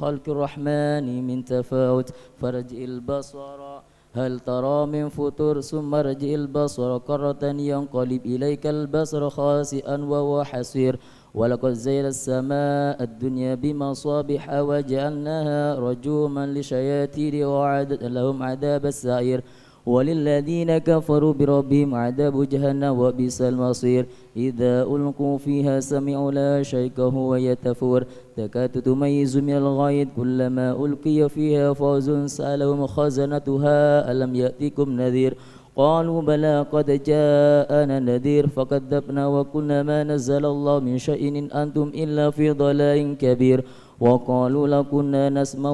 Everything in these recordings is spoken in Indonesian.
خلق الرحمن من تفاوت فرجع البصر هل ترى من فطور ثم ارجع البصر كرة ينقلب إليك البصر خاسئا وهو حسير ولقد زينا السماء الدنيا بمصابيح وجعلناها رجوما للشياطين وأعددنا لهم عذاب السعير وللذين كفروا بربهم عذاب جهنم وبئس المصير إذا ألقوا فيها سمعوا لها شيئا ويتفور تكاد تميز من الغيظ كلما ألقي فيها فوز سألهم خزنتها ألم يأتكم نذير قالوا بلى قد جاءنا نذير فكذبنا وقلنا ما نزل الله من شيء إن أنتم إلا في ضلال كبير وقالوا لو كنا نسمع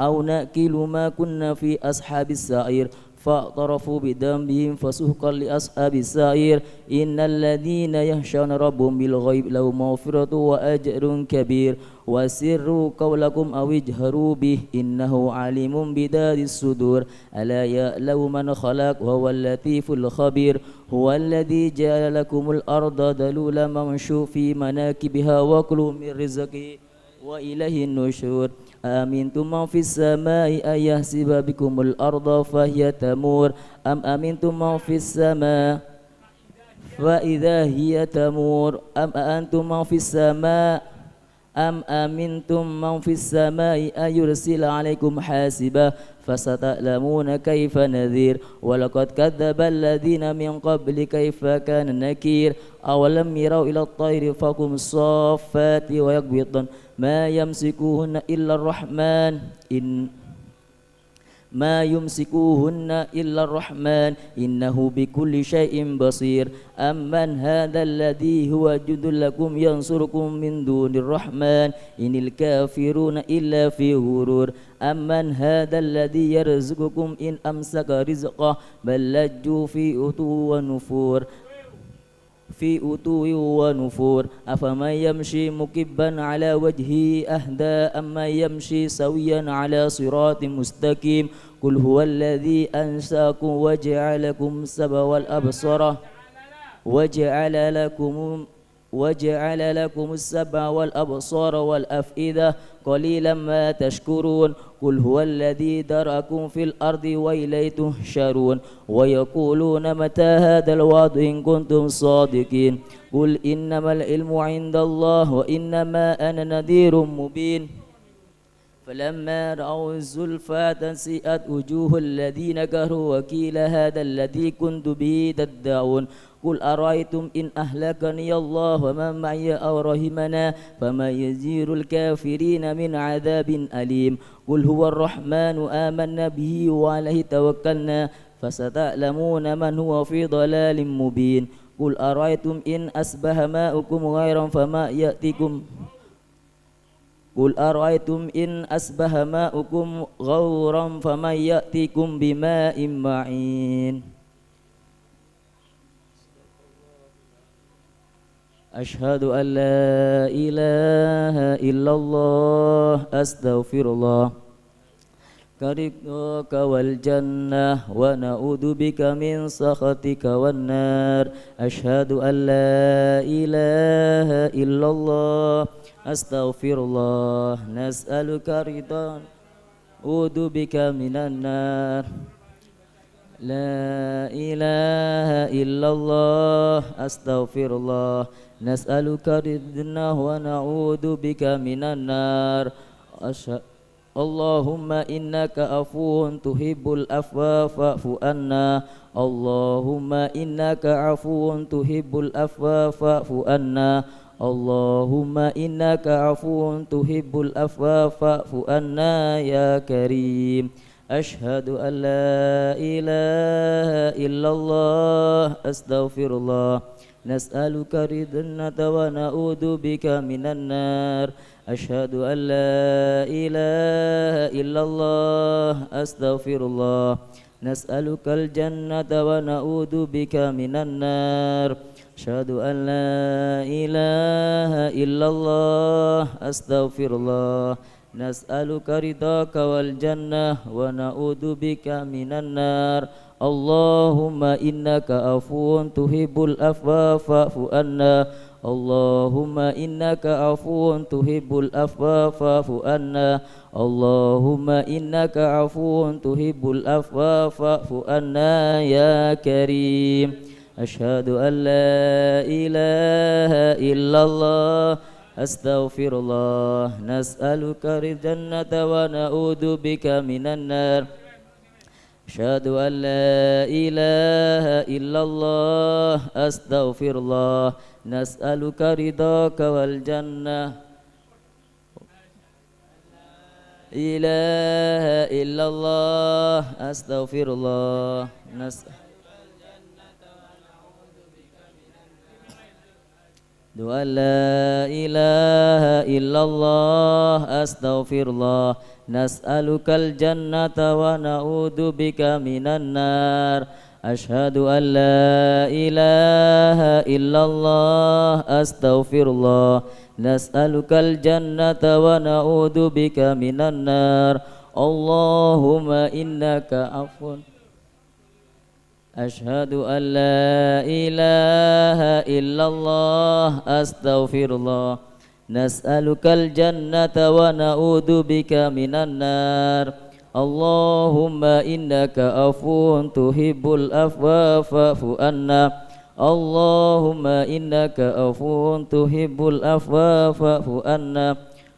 أو نأكل ما كنا في أصحاب السعير فاعترفوا بذنبهم فسحقا لأصحاب السعير إن الذين يخشون ربهم بالغيب لهم مغفرة وأجر كبير وسروا قولكم أو اجهروا به إنه عليم بذات الصدور ألا يعلم من خلق وهو اللطيف الخبير هو الذي جعل لكم الأرض ذلولا فامشوا في مناكبها وكلوا من رزقه وإليه النشور أأمنتم من في السماء أن يخسف بكم الأرض فهي تمور أم أمنتم من في السماء فإذا هي تمور أم أمنتم من في السماء أن يرسل عليكم حاسبا فستعلمون كيف نذير ولقد كذب الذين من قبل كيف كان نكير أولم يروا إلى الطير فوقهم الصافات ويقبضن ما يمسكوهن إلا الرحمن إنه بكل شيء بصير أمن هذا الذي هو جند لكم ينصركم من دون الرحمن إن الكافرون إلا في غرور أمن هذا الذي يرزقكم إن أمسك رزقه بل لجوا في عتو ونفور أفمن يمشي مكبا على وجهه أهدى أما يمشي سويا على صراط مستقيم قل هو الذي أنشأكم وجعل لكم السبع والأبصار والأفئدة قليلا ما تشكرون قل هو الذي ذرأكم في الأرض وإليه تحشرون ويقولون متى هذا الوعد إن كنتم صادقين قل إنما العلم عند الله وإنما أنا نذير مبين فلما رأوا الزلفى سيئت وجوه الذين كفروا وقيل هذا الذي كنت به تدعون قل أرأيتم إن أهلكني الله ومن معي أو رحمنا فما يزير الكافرين من عذاب أليم قل هو الرحمن آمنا به وعليه توكلنا فستعلمون من هو في ضلال مبين قل أرأيتم إن أصبح ماؤكم غورا فمن يأتيكم بماء معين أشهد أن لا إله إلا الله أستغفر الله كرضاك والجنة ونعوذ بك من سخطك والنار أشهد أن لا إله إلا الله أستغفر الله نسألك رضا نعوذ بك من النار لا إله إلا الله أستغفر الله نسألك رضا ونعوذ بك من النار اللهم إنك عفو تحب العفو فاعف عنا اللهم إنك عفو تحب العفو فاعف عنا اللهم إنك عفو تحب العفو فاعف عنا يا كريم أشهد أن لا إله إلا الله أستغفر الله نسألك رضا ونعوذ بك من النار أشهد أن لا إله إلا الله أستغفر الله نسألك الجنة ونعوذ بك من النار أشهد أن لا إله إلا الله أستغفر الله نسألك رضاك والجنة ونعوذ بك من النار اللهم إنك عفو تحب العفو فاعف عنا اللهم إنك عفو تحب العفو فاعف عنا اللهم إنك عفو تحب العفو فاعف عنا يا كريم أشهد أن لا إله إلا الله أستغفر الله نسألك الجنة ونعوذ بك من النار أشهد أن لا إله إلا الله أستغفر الله نسألك رضاك والجنة إله إلا الله أستغفر الله أن لا إله إلا الله أستغفر الله نسألك الجنة ونعوذ بك من النار أشهد أن لا إله إلا الله أستغفر الله نسألك الجنة ونعوذ بك من النار اللهم إنك عفو أشهد أن لا إله إلا الله أستغفر الله نسألك الجنة ونعوذ بك من النار اللهم إنك عفو تحب العفو فاعف عنا اللهم إنك عفو تحب العفو فاعف عنا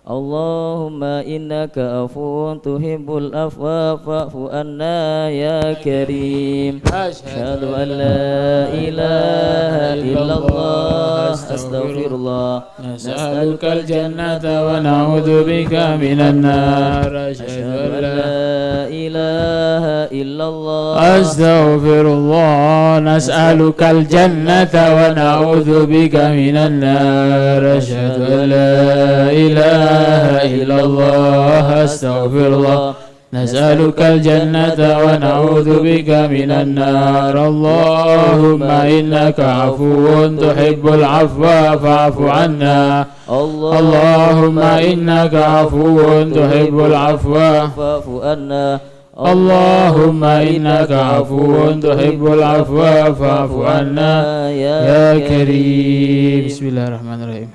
اللهم إنك عفو تحب العفو فاعف عنا يا كريم أشهد أن لا إله إلا الله أستغفر الله نسألك الجنة ونعوذ بك من النار أشهد أن لا إله إلا الله أستغفر الله نسألك الجنة ونعوذ بك من النار أشهد أن لا إله إلا الله أستغفر الله نسألك الجنة ونعوذ بك من النار اللهم إنك عفو تحب العفو فاعف عنا اللهم إنك عفو تحب العفو فاعف عنا اللهم إنك عفو تحب العفو فاعف عنا يا كريم بسم الله الرحمن الرحيم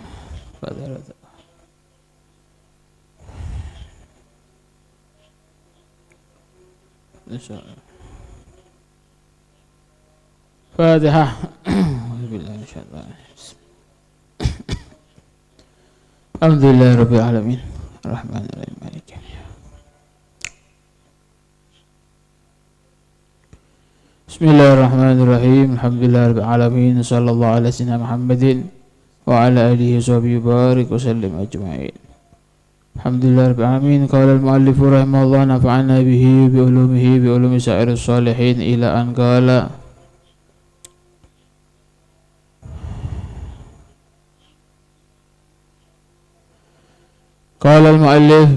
فاتحة الحمد لله رب العالمين الرحمن الرحيم مالك يوم الدين بسم الله الرحمن الرحيم الحمد لله رب العالمين صلى الله على سيدنا محمد وعلى آله وصحبه وبارك وسلم أجمعين الحمد لله رب العالمين قال المؤلف رحمه الله نفعنا به بعلومه بعلوم سائر الصالحين إلى أن قال المؤلف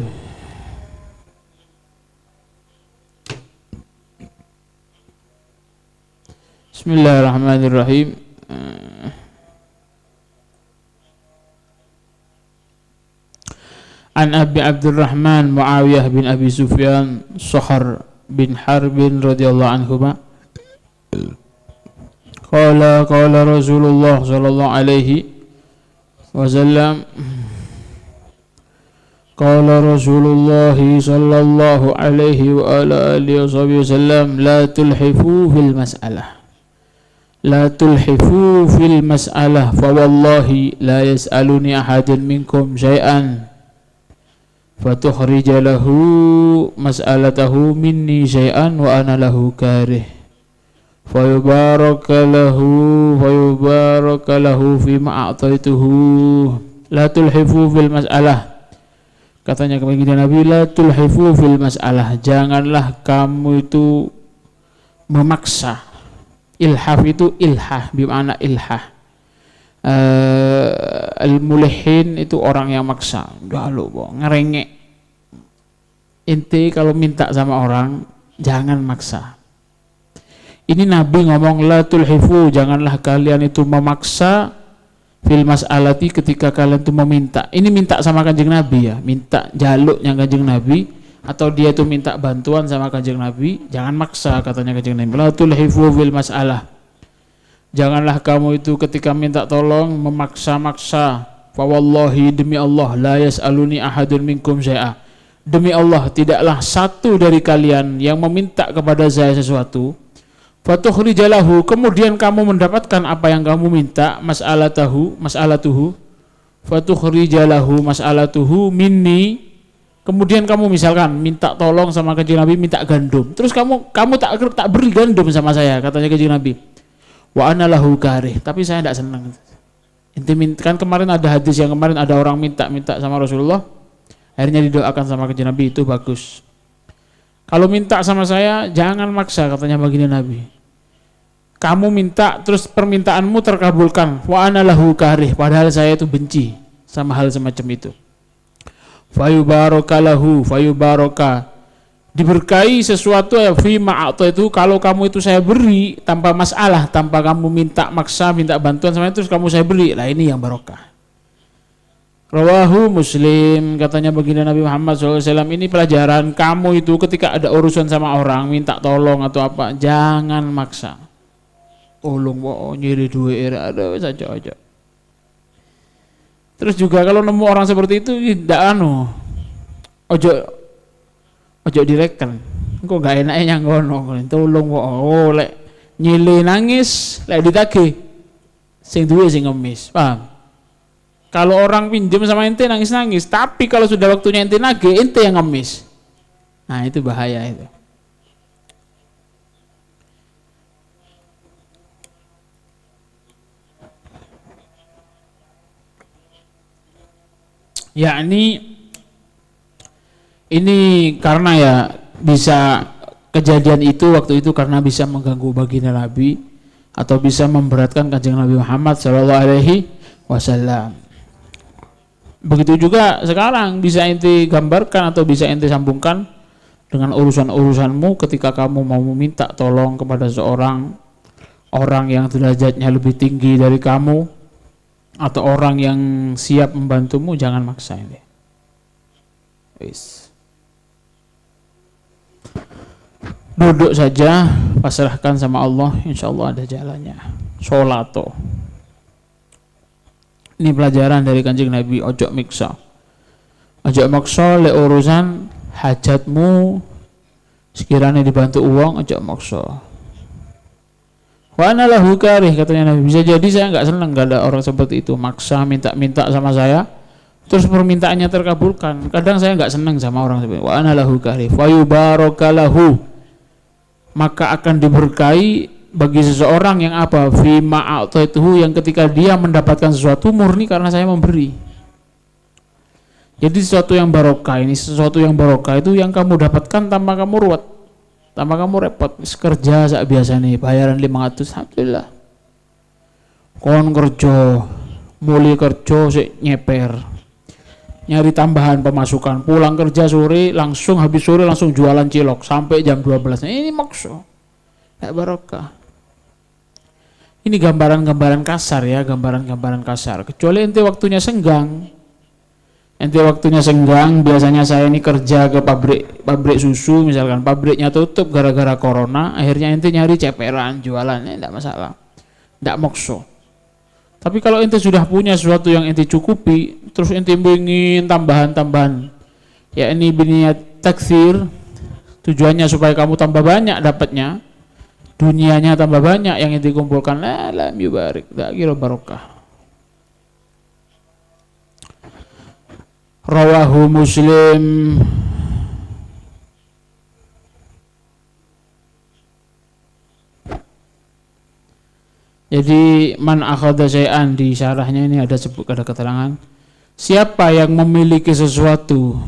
بسم الله الرحمن الرحيم عن أبي عبد الرحمن معاوية بن أبي سفيان صخر بن حرب رضي الله عنهما قال رسول الله صلى الله عليه وسلم قال رسول الله صلى الله عليه وعلى آله وصحبه وسلم لا تلحفوا في المسألة فوالله لا يسألني أحد منكم شيئا فتخرج له مسألته مني شيئا وأنا له كاره فيبارك له فيما أعطيته لا تلحفوا في المسألة. Katanya kepada Nabi, la tulhifu fil mas'alah, janganlah kamu itu memaksa. Ilhaf itu ilhah, bermakna ilhah. Al-mulihin itu orang yang maksa, ngerengek. Inti kalau minta sama orang, jangan maksa. Ini Nabi ngomong la tulhifu, janganlah kalian itu memaksa fil mas'alati, ketika kalian itu meminta. Ini minta sama Kanjeng Nabi ya, minta jaluknya Kanjeng Nabi, atau dia itu minta bantuan sama Kanjeng Nabi, jangan maksa katanya Kanjeng Nabi. La tulhifu fil mas'alah, Janganlah kamu itu ketika minta tolong memaksa-maksa. Fa wallahi, demi Allah, la yas'aluni ahadun minkum syai'a. Demi Allah, tidaklah satu dari kalian yang meminta kepada saya sesuatu. Fatukhrijalahu, kemudian kamu mendapatkan apa yang kamu minta, mas'alatuhu. Fatukhrijalahu mas'alatuhu minni. Kemudian kamu misalkan minta tolong sama Kanjeng Nabi, minta gandum. Terus kamu tak beri gandum sama saya, katanya Kanjeng Nabi. Wa ana lahu karih, tapi saya tidak senang. Kan kemarin ada hadis yang kemarin ada orang minta sama Rasulullah, akhirnya didoakan sama Kanjeng Nabi, itu bagus. Kalau minta sama saya jangan maksa, katanya baginda Nabi. Kamu minta terus permintaanmu terkabulkan, wa ana lahu karih, padahal saya itu benci sama hal semacam itu. Fayubarakalahu, fayubaraka, diberkahi sesuatu ya fi ma'ata itu, kalau kamu itu saya beri tanpa masalah, tanpa kamu minta maksa, minta bantuan sama itu, terus kamu saya beri, lah ini yang barokah. Rawahu Muslim, katanya baginda Nabi Muhammad SAW, ini pelajaran, kamu itu ketika ada urusan sama orang, minta tolong atau apa, jangan maksa. Tolong nyiri duit, ada saja aja. Terus juga kalau nemu orang seperti itu, tidak ojo direken, kok gak enaknya ngono, tolong lek nyile nangis, lek ditagih sing duwe sing ngemis, paham? Kalau orang pinjam sama ente nangis, tapi kalau sudah waktunya ente nagih, ente yang ngemis, nah itu bahaya itu. Yakni ini karena ya bisa kejadian itu waktu itu karena bisa mengganggu baginda Nabi atau bisa memberatkan Kanjeng Nabi Muhammad SAW. Begitu juga sekarang bisa ente gambarkan atau bisa ente sambungkan dengan urusan-urusanmu ketika kamu mau meminta tolong kepada seorang orang yang derajatnya lebih tinggi dari kamu atau orang yang siap membantumu, jangan maksa ini. Duduk saja, pasrahkan sama Allah, insya Allah ada jalannya. Sholato. Ini pelajaran dari Kanjeng Nabi, ojo miksa. Ojo maksa le urusan hajatmu, sekiranya dibantu uang, ojo maksa. Wa ana lahu karih, katanya Nabi, bisa jadi saya enggak senang enggak ada orang seperti itu maksa minta sama saya terus permintaannya terkabulkan. Kadang saya enggak senang sama orang seperti itu. Wa ana lahu karih fayubarakalahu, maka akan diberkahi bagi seseorang yang apa fi ma'ataituhu, yang ketika dia mendapatkan sesuatu murni karena saya memberi. Jadi sesuatu yang barokah, ini sesuatu yang barokah itu yang kamu dapatkan tanpa kamu ruwet, tanpa kamu repot. Kerja sak biasa nih, bayaran 500, alhamdulillah. Kon kerja, mulai kerja sik nyeper, nyari tambahan pemasukan, pulang kerja sore langsung, habis sore langsung jualan cilok sampai jam 12. Nah, ini maksud tak barokah. Ini gambaran-gambaran kasar ya, gambaran-gambaran kasar. Kecuali ente waktunya senggang. Ente waktunya senggang, biasanya saya ini kerja ke pabrik susu misalkan, pabriknya tutup gara-gara corona, akhirnya ente nyari ceperan jualan, tidak masalah, tidak mokso. Tapi kalau ente sudah punya sesuatu yang ente cukupi, terus ente ingin tambahan-tambahan, ya ini biniat taksir, tujuannya supaya kamu tambah banyak dapatnya, dunianya tambah banyak yang ente kumpulkan, lam yubarik, tak kira barokah. Rawahu Muslim. Jadi man akhadha syai'an, di syarahnya ini ada keterangan, siapa yang memiliki sesuatu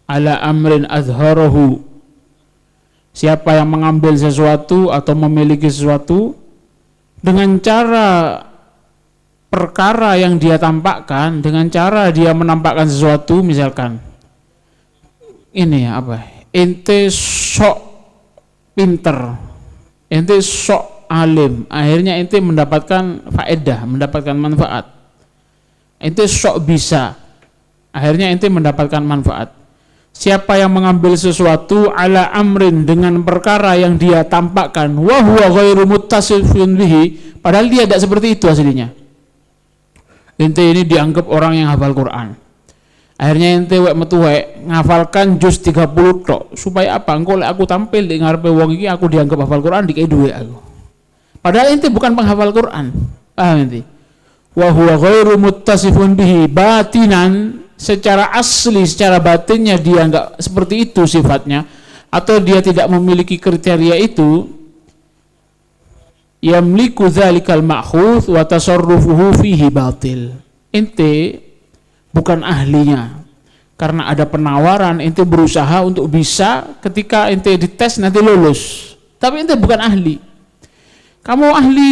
ala amrin azharahu, siapa yang mengambil sesuatu atau memiliki sesuatu dengan cara perkara yang dia tampakkan, dengan cara dia menampakkan sesuatu, misalkan ini apa, ente sok pinter, ente sok alim, akhirnya ente mendapatkan faedah, mendapatkan manfaat. Ente sok bisa, akhirnya ente mendapatkan manfaat. Siapa yang mengambil sesuatu ala amrin, dengan perkara yang dia tampakkan, wa huwa ghairu muttasifun bihi, Padahal dia tidak seperti itu aslinya. Ente ini dianggap orang yang hafal Quran. Akhirnya ente ngafalkan juz 30 tok. Supaya apa? Engko lek aku tampil di ngarepe wong iki aku dianggap hafal Quran, dikei duit aku. Padahal ente bukan penghafal Quran. Paham ente? Wa huwa ghairu muttasifun bihi batinan, secara asli, secara batinnya dia enggak seperti itu sifatnya, atau dia tidak memiliki kriteria itu. Yamliku dzalikal ma'khudz wa tasarrufuhu fihi batil. Ente bukan ahlinya. Karena ada penawaran, ente berusaha untuk bisa, ketika ente dites nanti lulus. Tapi ente bukan ahli. Kamu ahli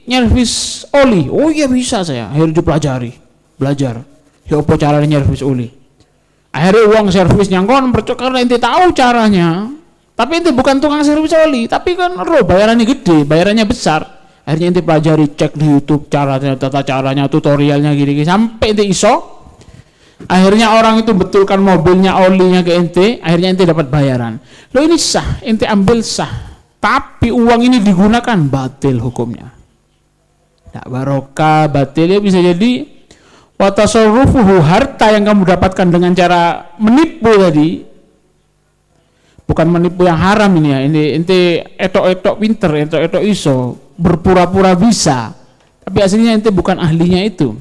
nyervis oli? Oh iya bisa saya. Akhirnya dipelajari, belajar. Ya apa caranya nyervis oli? Akhirnya uang servisnya kon percok karena ente tahu caranya. Tapi ente bukan tukang servis oli, tapi kan bayarannya gede, bayarannya besar. Akhirnya ente pelajari, cek di YouTube caranya, tata caranya, tutorialnya gini-gini sampai ente iso. Akhirnya orang itu betulkan mobilnya, olinya ke ente, akhirnya ente dapat bayaran. Lo ini sah, ente ambil sah. Tapi uang ini digunakan batil hukumnya. Tak barokah, batilnya bisa jadi wa tasarrufuhu, harta yang kamu dapatkan dengan cara menipu tadi. Bukan menipu yang haram ini ya, ini ente etok-etok pinter, etok-etok iso, berpura-pura bisa, tapi aslinya ente bukan ahlinya itu.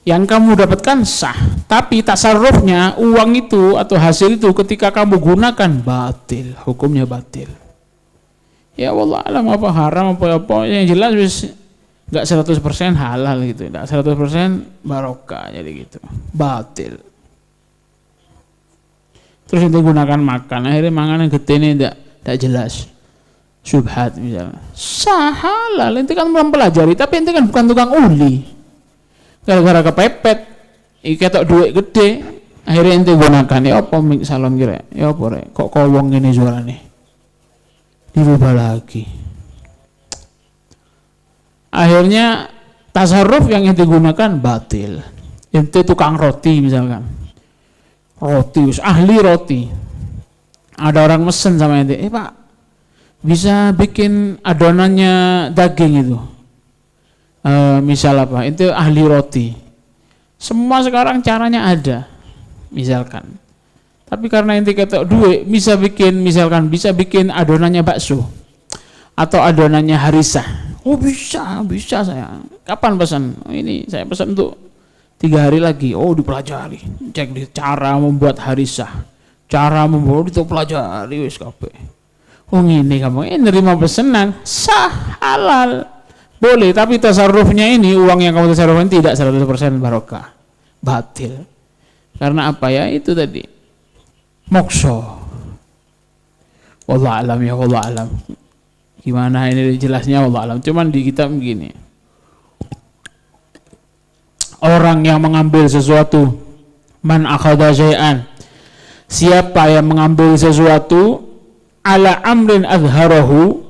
Yang kamu dapatkan sah, tapi tasarrufnya, uang itu atau hasil itu ketika kamu gunakan batil, hukumnya batil. Ya Allah alam, apa haram apa yang jelas wis enggak 100% halal gitu, enggak 100% barokah, jadi gitu, batil. Terus ente gunakan makan, akhirnya makanan getene tidak jelas, syubhat misalnya. Sah halal, ente kan mempelajari, tapi ente kan bukan tukang uli. Gara-gara kepepet, ketok duit gede, akhirnya ente gunakan. Ya apa mik salon kira? Ya apa rek? Kok kowong ini suarane? Dirubah lagi. Akhirnya tasarruf yang ente gunakan batil. Ente tukang roti misalkan. Roti, ahli roti. Ada orang mesen sama ente, Pak, bisa bikin adonannya daging itu. Misal apa? Itu ahli roti. Semua sekarang caranya ada, misalkan. Tapi karena ente ketok duit, bisa bikin adonannya bakso atau adonannya harisah. Oh bisa saya. Kapan pesan? Oh, ini saya pesan untuk 3 hari lagi. Oh dipelajari, cek di cara membuat harisah, cara membuat itu pelajari wis kabeh. Oh ngene kamu nerima pesanan sah halal boleh, tapi tasarrufnya ini, uang yang kamu tasarrufkan tidak 100% barokah, batil. Karena apa ya, itu tadi mokso. Wallah alam ya, wallah alam. Gimana ini jelasnya wallah alam. Cuman di kitab begini, orang yang mengambil sesuatu, man akhadha syai'an, siapa yang mengambil sesuatu ala amrin adharahu,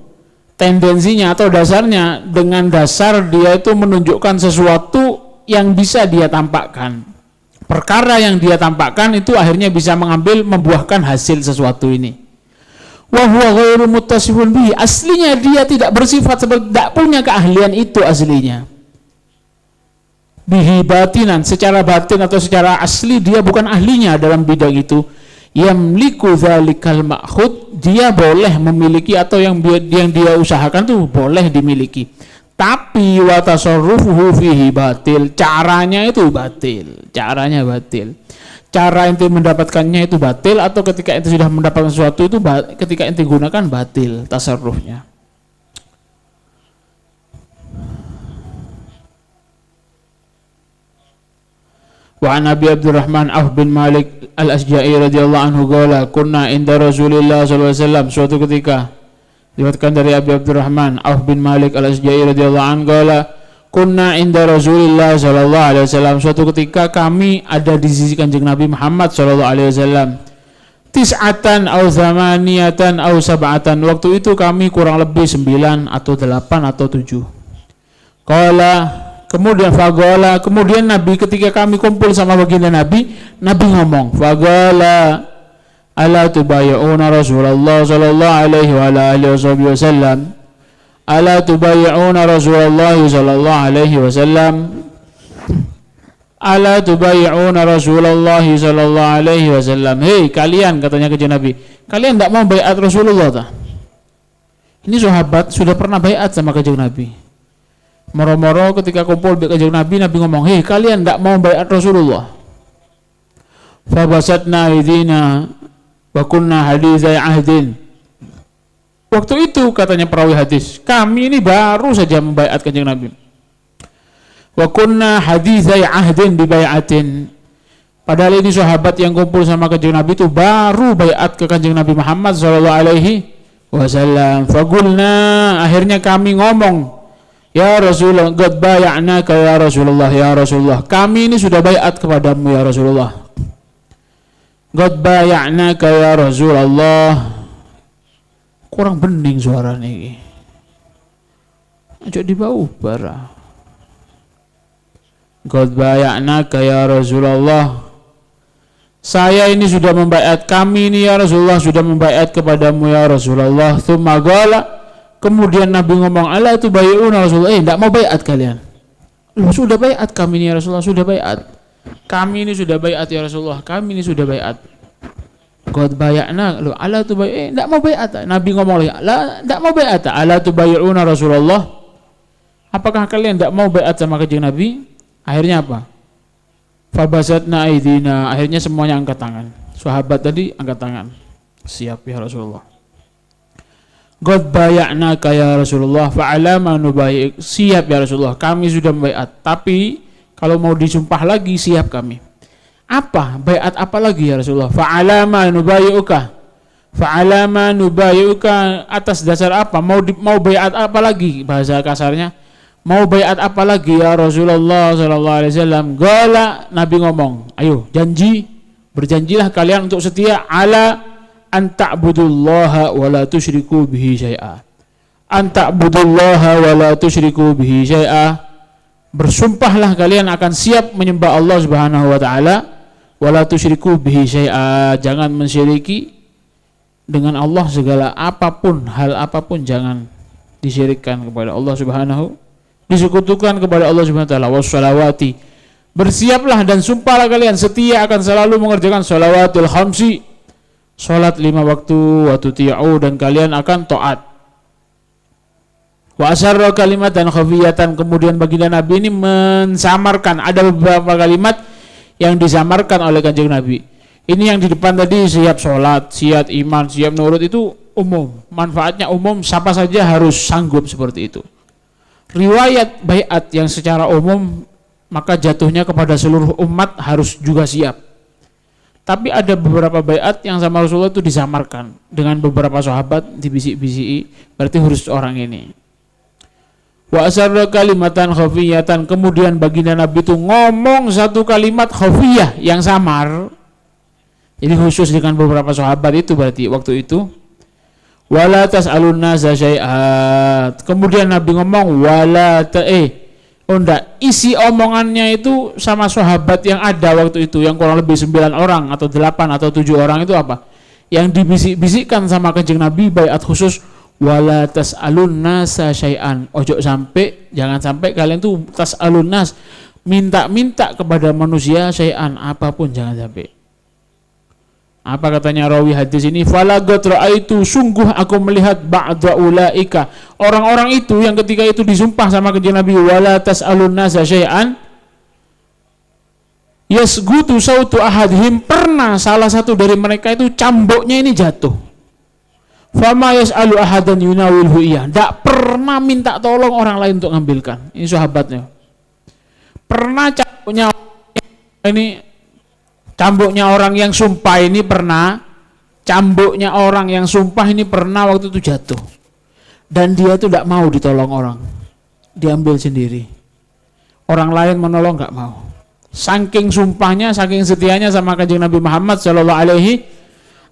tendensinya atau dasarnya dengan dasar dia itu menunjukkan sesuatu yang bisa dia tampakkan. Perkara yang dia tampakkan itu akhirnya bisa membuahkan hasil sesuatu ini. Wa huwa ghairu muttasifun bihi, aslinya dia tidak bersifat seperti, tidak punya keahlian itu aslinya. Bihi batinan, secara batin atau secara asli dia bukan ahlinya dalam bidang itu. Yamliku dzalikal ma'khud, dia boleh memiliki atau yang dia usahakan tuh boleh dimiliki. Tapi wa tasarrufuhu fihi batil, caranya itu batil, caranya batil. Cara ente mendapatkannya itu batil, atau ketika ente sudah mendapatkan sesuatu itu ketika ente gunakan batil tasarrufnya. Wa an Abi Abdurrahman Auf bin Malik Al-Asja'i radhiyallahu anhu qala kunna inda Rasulillah sallallahu alaihi wasallam, suatu ketika diriwayatkan dari Abi Abdurrahman Auf bin Malik Al-Asja'i radhiyallahu anhu qala kunna inda Rasulillah sallallahu alaihi wasallam, suatu ketika kami ada di sisi Kanjeng Nabi Muhammad sallallahu alaihi wasallam, tis'atan aw thamaniyatan aw sab'atan, waktu itu kami kurang lebih 9 atau 8 atau 7. Qala, kemudian Nabi, ketika kami kumpul sama baginda Nabi ngomong, faqala ala tubayyi'una Rasulullah sallallahu alaihi wa alihi wasallam, ala tubayyi'una Rasulullah sallallahu alaihi wasallam, ala tubayyi'una Rasulullah sallallahu alaihi wasallam. Hei kalian, katanya ke Nabi, kalian tidak mau baiat Rasulullah tak? Ini sahabat sudah pernah baiat sama kanjeng Nabi. Moro-moro ketika kumpul di kanjeng Nabi, Nabi ngomong, hei kalian tidak mau baiat Rasulullah. Fabasatna aydina wa kunna hadizai ahdin. Waktu itu katanya perawi hadis, kami ini baru saja membaiat kanjeng Nabi. Wa kunna hadizai ahdin bi bai'atin. Padahal ini sahabat yang kumpul sama kanjeng Nabi itu baru baiat ke kanjeng Nabi Muhammad sallallahu alaihi wasallam. Faqulna, akhirnya kami ngomong, ya Rasulullah, qad bay'anaka ya Rasulullah, ya Rasulullah, kami ini sudah baiat kepadamu ya Rasulullah. Qad bay'anaka ya Rasulullah. Kurang bening suara ini. Aja dibau bara. Qad bay'anaka ya Rasulullah. Saya ini sudah membaiat, kami ini ya Rasulullah sudah membaiat kepadamu ya Rasulullah. Tsumma qala, kemudian Nabi ngomong, ala tubayyi'una Rasulullah, tidak mau baiat kalian. Loh, sudah baiat kami ini ya Rasulullah, sudah baiat. Kami ini sudah baiat ya Rasulullah, kami ini sudah baiat. Qad bay'ana, loh ala tubayyi', tidak mau baiat. Nabi ngomong lagi, la tidak mau baiat. Ala tubayyi'una Rasulullah. Apakah kalian tidak mau baiat sama kanjeng Nabi? Akhirnya apa? Fabasatna aydina, akhirnya semuanya angkat tangan. Sahabat tadi angkat tangan. Siap ya Rasulullah. Qad bay'anaka ya Rasulullah, fa'alama nubayyi'uk. Siap ya Rasulullah, kami sudah membaiat. Tapi kalau mau disumpah lagi, siap kami. Apa? Baiat apa lagi ya Rasulullah? Fa'alama nubayyi'uka. Fa'alama nubayyi'uka, atas dasar apa? Mau baiat apa lagi? Bahasa kasarnya, mau baiat apa lagi ya Rasulullah sallallahu alaihi wasallam? Qala, Nabi ngomong, ayo janji, berjanjilah kalian untuk setia ala an ta'budullaha wa la tusyriku bihi syai'a. An ta'budullaha wa la tusyriku bihi syai'a. Bersumpahlah kalian akan siap menyembah Allah Subhanahu wa taala, wa la tusyriku bihi syai'a, jangan mensyiriki dengan Allah segala apapun, hal apapun jangan disyirikkan kepada Allah Subhanahu, disekutukan kepada Allah Subhanahu wa taala. Wassalawati, bersiaplah dan sumpahlah kalian setia akan selalu mengerjakan shalawatul khamsi, salat 5 waktu, wa tuti'u, dan kalian akan taat. Wa asarra kalimatan khafiyatan, kemudian baginda Nabi ini mensamarkan, ada beberapa kalimat yang disamarkan oleh kanjeng Nabi. Ini yang di depan tadi, siap sholat, siap iman, siap nurut, itu umum, manfaatnya umum, siapa saja harus sanggup seperti itu. Riwayat baiat yang secara umum, maka jatuhnya kepada seluruh umat harus juga siap. Tapi ada beberapa baiat yang sama Rasulullah itu disamarkan dengan beberapa sahabat, dibisik-bisiki, berarti harus orang ini. Wa asarra kalimatan khafiyatan, kemudian baginda Nabi itu ngomong satu kalimat khafiyah yang samar. Jadi khusus dengan beberapa sahabat itu berarti waktu itu. Wala tas'alun nasa syai'at. Kemudian Nabi ngomong wala isi omongannya itu sama sahabat yang ada waktu itu, yang kurang lebih 9 orang atau 8 atau 7 orang itu apa? Yang dibisik-bisikkan sama kanjeng Nabi baiat khusus, wala tas'alun nasa syai'an. Ojo sampai, jangan sampai kalian tuh tas'alun nas, minta-minta kepada manusia syai'an, apapun jangan sampai. Apa katanya rawi hadis ini? Falagat ra'aitu, sungguh aku melihat ba'da ulaika, orang-orang itu yang ketika itu disumpah sama kanjeng Nabi wala tas'alun nasa syai'an, yasgutu sautu ahadhim, pernah salah satu dari mereka itu cambuknya ini jatuh. Fama yas'alu ahadan yunawilhu iya, tidak pernah minta tolong orang lain untuk ngambilkan. Ini sahabatnya. Pernah cambuknya orang yang sumpah ini pernah, cambuknya orang yang sumpah ini pernah waktu itu jatuh. Dan dia itu tidak mau ditolong orang, diambil sendiri. Orang lain menolong nggak mau. Saking sumpahnya, saking setianya sama kanjeng Nabi Muhammad sallallahu alaihi.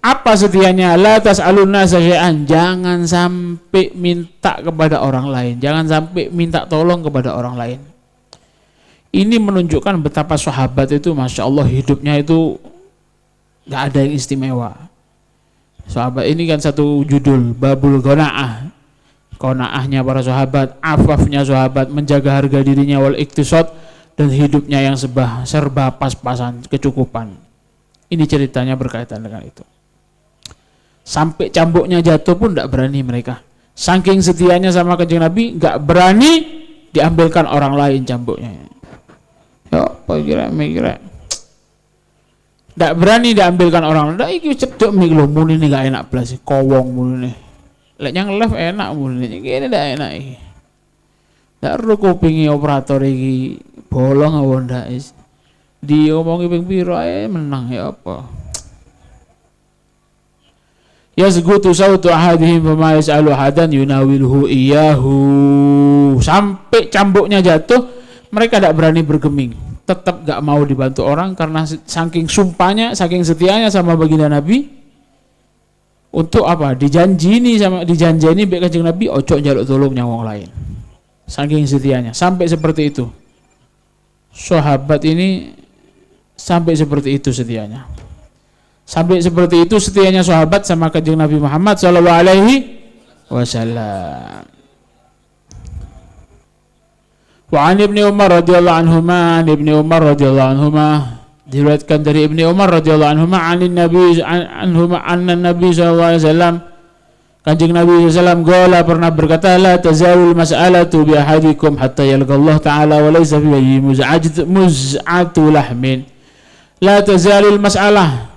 Apa setianya? La tas'alun nasa syai'an, jangan sampai minta kepada orang lain, jangan sampai minta tolong kepada orang lain. Ini menunjukkan betapa sahabat itu, masya Allah, hidupnya itu nggak ada yang istimewa. Sahabat ini kan satu judul, babul qanaah, qanaahnya para sahabat, afafnya sahabat, menjaga harga dirinya, wal iktisad, dan hidupnya yang serba pas-pasan, kecukupan. Ini ceritanya berkaitan dengan itu. Sampai cambuknya jatuh pun tidak berani mereka. Saking setianya sama Kanjeng Nabi, nggak berani diambilkan orang lain cambuknya. Ya apa kira-kira? Nggak berani diambilkan orang lain. Iki cedek mik lho, muni ini nggak enak belas, kowong muni ini. Lek yang left enak muni ini, ini nggak enak iki. Nggak perlu kupingi operator iki bolong apa ndak is. Diomongi ping piro ae menang ya apa? Yasgutu sautu ahadihim fama yas'alu hadan yunawilhu iyahu. Sampai cambuknya jatuh, mereka tidak berani bergeming, tetap gak mau dibantu orang karena saking sumpahnya, saking setianya sama baginda Nabi. Untuk apa? Dijanjini baik Kanjeng Nabi, ojo njaluk tolong nyawang lain. Saking setianya, sampai seperti itu. Sahabat ini sampai seperti itu setianya. Sampai seperti itu setianya sahabat sama Kanjeng Nabi Muhammad sallallahu alaihi wasallam. Wa an Ibnu Umar radhiyallahu anhuma, diriwayatkan dari Ibnu Umar radhiyallahu anhuma anna Nabi sallallahu alaihi wasallam, Kanjeng Nabi sallallahu alaihi wasallam pernah berkata, la tazalul mas'alatu bi ahadikum hatta yalqa Allah ta'ala wa laysa fi wajhi muz'atu lahmin. La tazalul mas'alah,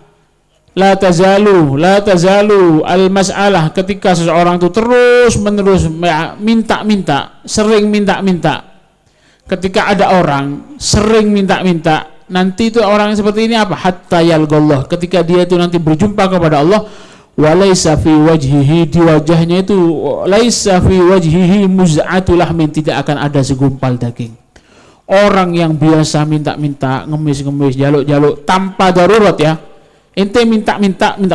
La tazalu al-mas'alah, ketika seseorang itu terus menerus minta-minta, sering minta-minta. Ketika ada orang sering minta-minta, nanti itu orang seperti ini apa? Hatta yalqallah, ketika dia itu nanti berjumpa kepada Allah, walaysa fi wajhihi, di wajahnya itu laisa fi wajhihi muz'atu lahmin, tidak akan ada segumpal daging. Orang yang biasa minta-minta, ngemis-ngemis, jaluk-jaluk tanpa darurat ya. Ente minta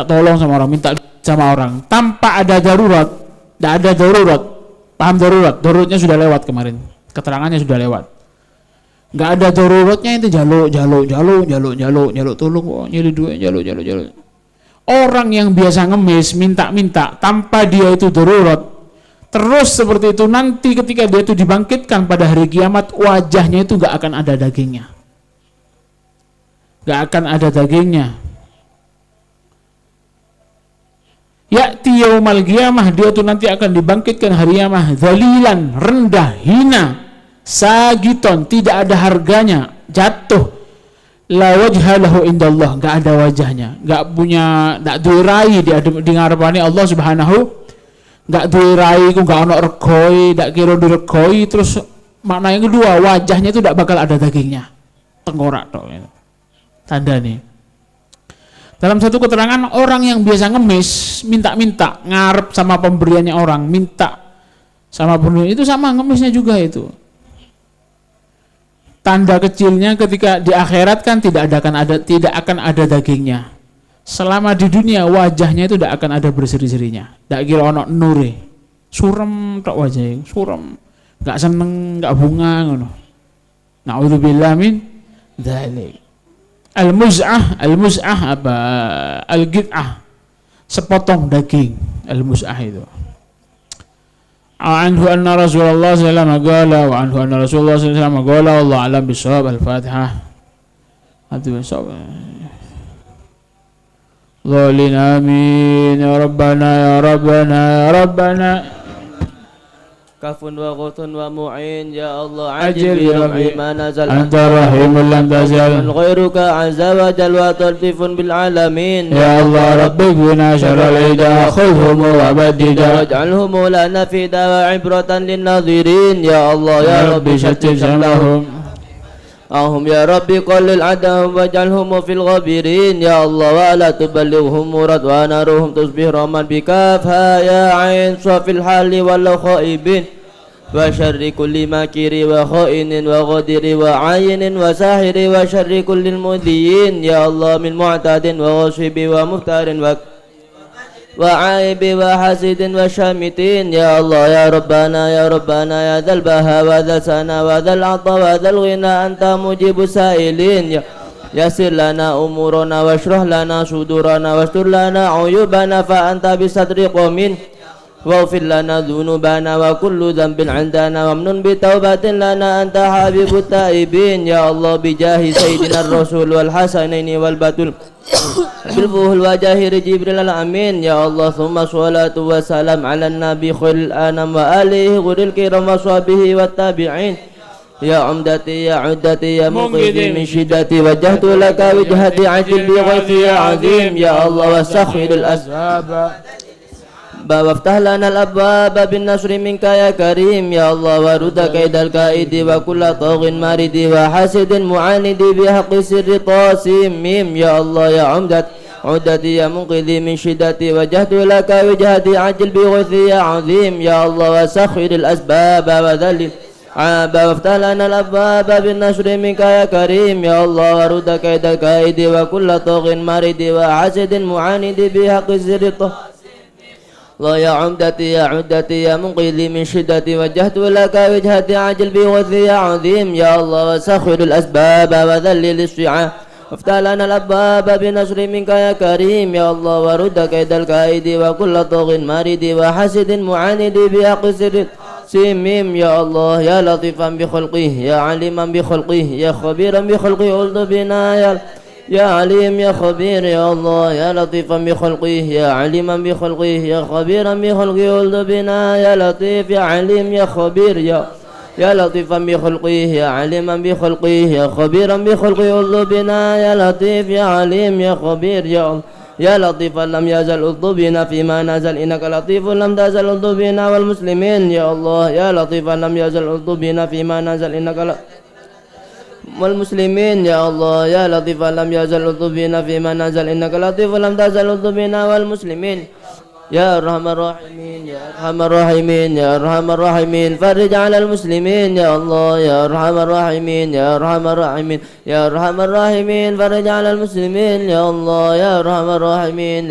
tolong sama orang, minta sama orang tanpa ada darurat, tidak ada darurat. Paham darurat? Daruratnya sudah lewat kemarin, keterangannya sudah lewat. Nggak ada daruratnya, ente jaluk tolong, oh, nyari duit, jaluk. Orang yang biasa ngemis, minta tanpa dia itu darurat, terus seperti itu, nanti ketika dia itu dibangkitkan pada hari kiamat, wajahnya itu nggak akan ada dagingnya, Ya'ti yaumal qiyamah, dia tuh nanti akan dibangkitkan hari kiamat dzalilan, rendah, hina, sagiton, tidak ada harganya, jatuh. La wajha lahu indallah, enggak ada wajahnya, enggak durai di ngarepane Allah Subhanahu, enggak durai ku enggak ono regoi, enggak kira diregoi. Terus makna yang kedua, wajahnya itu enggak bakal ada dagingnya, tengkorak tok. Tanda nih. Dalam satu keterangan, orang yang biasa ngemis, minta-minta, ngarep sama pemberiannya orang, minta sama pemberian, itu sama ngemisnya juga itu. Tanda kecilnya ketika di akhirat kan tidak akan ada dagingnya. Selama di dunia wajahnya itu tidak akan ada berseri-serinya. Tidak kira ono nure, surem tok wajahnya, surem, nggak seneng, nggak bunga ngono. Na'udzubillah min dzalik. Al-muz'ah apa? Al-gid'ah, sepotong daging. Al-muz'ah itu. Anhu anna Rasulullah sallallahu alaihi wasallam wa anhu anna Rasulullah sallallahu alaihi wasallam qala wallahu a'lam bis-shawab. Al-Fatihah. Hadu bis-shawab. Dhalin amin ya rabbana kafun wa ghutun wa mu'in ya Allah ajil bi rabb'i ma nazal anta rahimul lam tazal ghairuka azza wa jal wa taltifun bil alamin ya Allah rabbi bina syarral ida khudhum wa badida waj'alhum lana fida wa ibratan lin nadhirin ya Allah ya rabbi shattit shamlahum ahum ya rabbi qallil adahum waj'alhum fil ghabirin ya Allah wa la tuballighhum murad wa naruhum tusbih rahman bikafha ya ain safil hali wal khaibin wa syarri kulli makiri wa khainin wa ghadiri wa ayinin wa sahiri wa syarri kullil mudhiyin ya Allah min mu'tadin wa ghasibi wa muftarin wa aibi wa hasidin wa syamitin ya Allah ya Rabbana ya dzal baha wa dzal sana wa dzal ata wa dzal ghina anta mujibus sailin ya yasir lana umurana washrah lana sudurana wastur lana uyubana fa anta bisadri qawmin واغفر لنا ذنوبنا وكل ذنب عندنا وامنن بتوبة لنا أنت حبيب التائبين يا الله بجاه سيدنا الرسول والحسنين والبتول بالفوه الوجاهر جبريل الأمين يا الله ثم صلاة وسلام على النبي خير الأنام وآله غير الكرام وصحبه والتابعين يا عمدتي يا عدتي يا منقذي من شدتي وجهت لك وجهتي عجل بغيثي يا عظيم يا الله وسخر الأسباب وافتح لنا الأبواب بالنصر منك يا كريم يا الله ورد كيد الكائد وكل طاغ مارد وحاسد معاند بحق سر طاسم ميم يا الله يا عدتي يا منقذي من شدتي وجهت لك وجهتي عجل بغيثي يا عظيم يا الله وسخر الأسباب وذلل وافتح لنا الأبواب بالنصر منك يا كريم يا الله ورد كيد الكائد وكل طاغ مارد وحاسد معاند بحق سر طاسم الله يا عدتي يا منقذي من شدتي وجهت لك وجهتي عجل بوثي يا عظيم يا الله وسخر الأسباب وذلل الشيعة وافتح لنا الأبواب بنصر منك يا كريم يا الله ورد كيد الكائد وكل طاغ مارد وحسد معاند بحق سر سميم يا الله يا لطيفا بخلقه يا عليما بخلقه يا خبيرا بخلقه أولد بنا يا عليم يا خبير يا الله يا لطيفا بخلقه يا عليما بخلقه يا خبيرا بخلقه ولد بنا يا لطيف يا عليم يا خبير يا لطيفا بخلقه يا عليما بخلقه يا خبيرا بخلقه ولد بنا يا لطيف يا عليم يا خبير يا الله يا لطيفا لم يزل ألطف بنا فيما نزل إنك لطيف لم تزل ألطف بنا والمسلمين يا الله يا لطيفا لم يزل ألطف بنا فيما نزل إنك والمسلمين يا الله يا لطيفا لم يزل ألطف بنا فيما نزل إنك لطيف لم تزل ألطف بنا والمسلمين يا أرحم الراحمين يا أرحم الراحمين يا أرحم الراحمين فرج على المسلمين يا الله يا أرحم الراحمين يا أرحم الراحمين يا أرحم الراحمين فرج على المسلمين يا الله يا أرحم الراحمين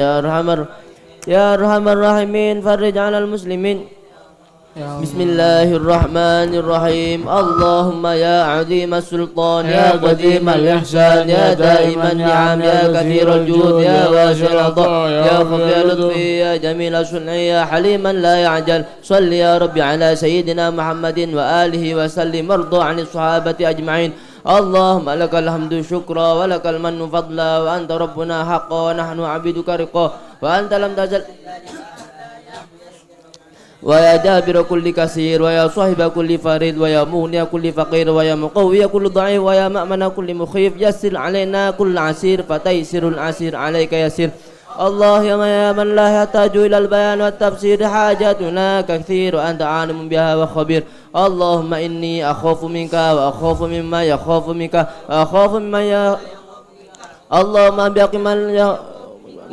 يا أرحم الراحمين فرج على المسلمين بسم الله الرحمن الرحيم اللهم يا عظيم السلطان يا قديم الإحسان يا دائم النعم يا كثير الجود يا واسع العطاء يا خفي اللطف يا جميل الصنع يا حليما لا يعجل صل يا رب على سيدنا محمد وآله وسلم وارض عن الصحابة أجمعين اللهم لك الحمد شكرا ولك المن فضلا وأنت ربنا حقا ونحن عبيدك رقا وأنت لم تزل ويا جابر كل كثير ويا صاحب كل فريد ويا مغني كل فقير ويا مقوي كل ضعيف ويا مأمن كل مخيف يسر علينا كل عسير فتيسر العسير عليك يسير الله يا من لا يحتاج إلى البيان والتفسير حاجاتنا كثير وأنت عالم بها وخبير اللهم إني أخاف منك وأخاف مما يخاف منك وأخاف مما اللهم بحق من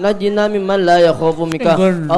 نجنا ممن لا يخاف منك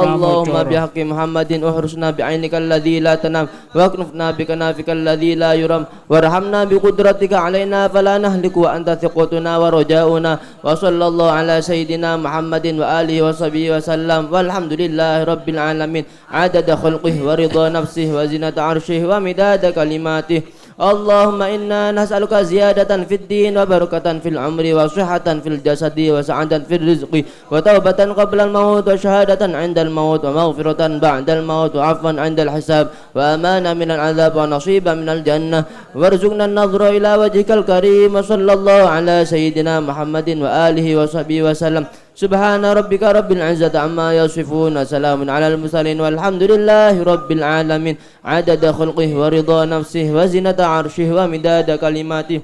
اللهم بحق محمد احرسنا بعينك الذي لا تنام واكنفنا بكنافك الذي لا يرام وارحمنا بقدرتك علينا فلا نهلك وأنت ثقتنا ورجاؤنا وصلى الله على سيدنا محمد وآله وصحبه وسلم والحمد لله رب العالمين عدد خلقه ورضا نفسه وزنة عرشه ومداد كلماته اللهم إنا نسألك زيادة في الدين وبركة في العمر وصحة في الجسد وسعادة في الرزق وتوبة قبل الموت وشهادة عند الموت ومغفرة بعد الموت وعفوا عند الحساب وأمانا من العذاب ونصيبا من الجنة وارزقنا النظر إلى وجهك الكريم وصلى الله على سيدنا محمد وآله وصحبه وسلم سبحان ربك رب العزة عما يصفون وسلام على المرسلين والحمد لله رب العالمين عدد خلقه ورضا نفسه وزنة عرشه ومداد كلماته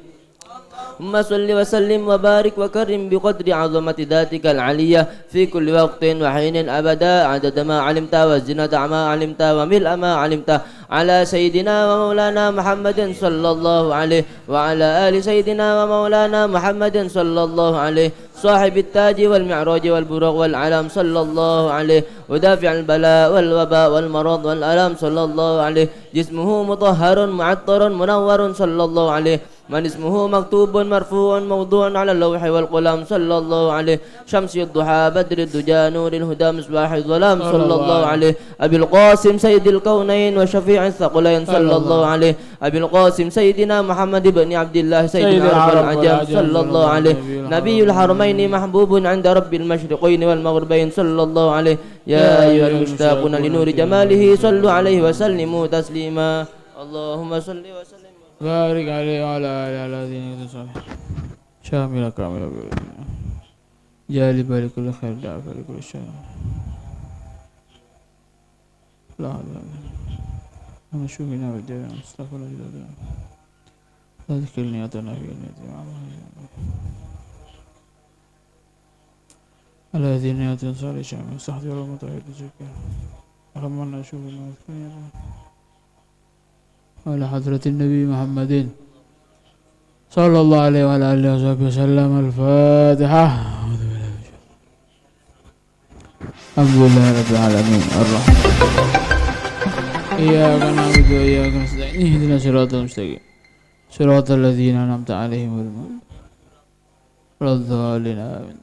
ثم صل وسلم وبارك وكرم بقدر عظمة ذاتك العلية في كل وقت وحين أبدا عدد ما علمت وزنة ما علمت وملء ما علمت على سيدنا ومولانا محمد صلى الله عليه وعلى آل سيدنا ومولانا محمد صلى الله عليه صاحب التاج والمعراج والبراق والعلم صلى الله عليه ودافع البلاء والوباء والمرض والألم صلى الله عليه جسمه مطهر معطر منور صلى الله عليه من اسمه مكتوب مرفوع موضوع على اللوح والقلم صلى الله عليه شمس الضحى بدر الدجى نور الهدى مصباح الظلام صلى الله عليه أبي القاسم سيد الكونين وشفيع الثقلين صلى الله عليه أبي القاسم سيدنا محمد بن عبد الله سيد العرب والعجم صلى الله عليه نبي الحرمين محبوب عند رب المشرقين والمغربين صلى الله عليه يا أيها المشتاقون لنور جماله صلوا عليه وسلموا تسليما اللهم صل وسلم بارك عليه وعلى آله الذين يتصلح شامل كامل جالب لكل خير دافع لكل شر لا لا أنا شو بنا بالجاه استغفر الله لا تكلني أتنا في نيتي الذين يأتون صالح شامل استحضر المطهر الزكاة رمنا شو بنا على حضرة النبي محمد صلى الله عليه وعلى آله وصحبه وسلم الفاتحة الحمد لله رب العالمين الرحمن إياك نعبد وإياك نستعين اهدنا الصراط المستقيم صراط الذين أنعمت عليهم غير المغضوب ولا الضالين آمين